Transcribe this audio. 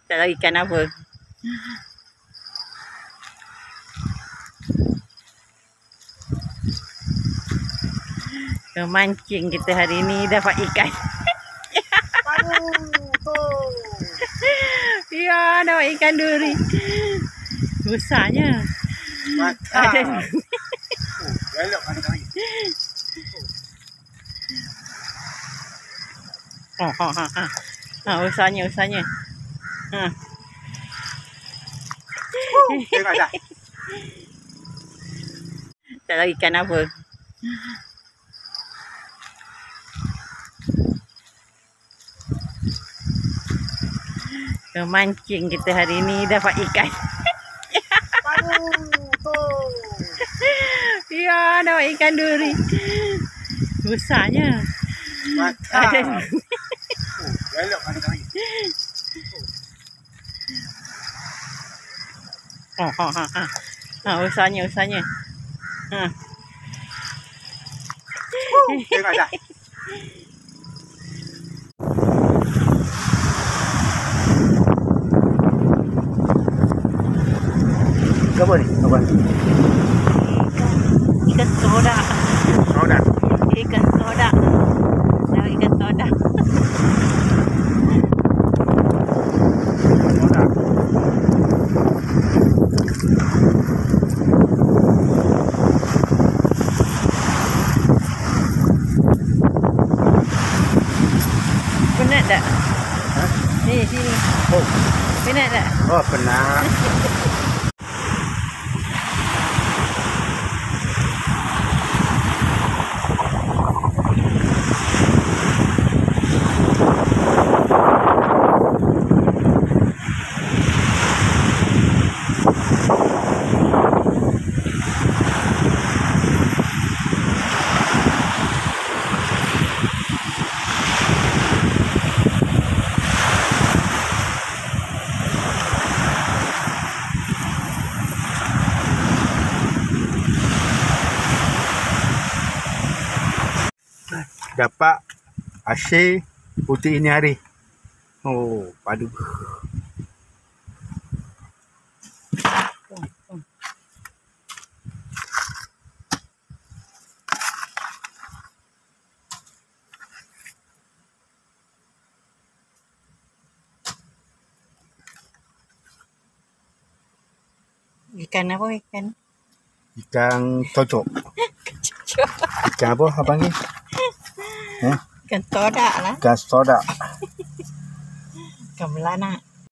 Tak tahu ikan apa. Memancing kita hari ni dapat ikan. Ya, dapat ikan duri. Besarnya. Ada. Besarnya. Tengok dah. Tak tahu ikan apa. Memancing kita hari ni dapat ikan. Ya, dapat ikan duri. Besarnya. Ada. Besarnya. Tengok dah. Apa ni? Apa? Ikan soda. Soda. Ikan soda. Dapat ikan soda. Soda. Penat tak? Ha? Sini. Oh. Penat tak? Oh, penat. Dapat hasil putih ini hari. Oh, padu. Ikan apa ikan? Ikan cocok. Ikan apa panggil? Ikan soda lah. Ikan soda. Ikan belanak.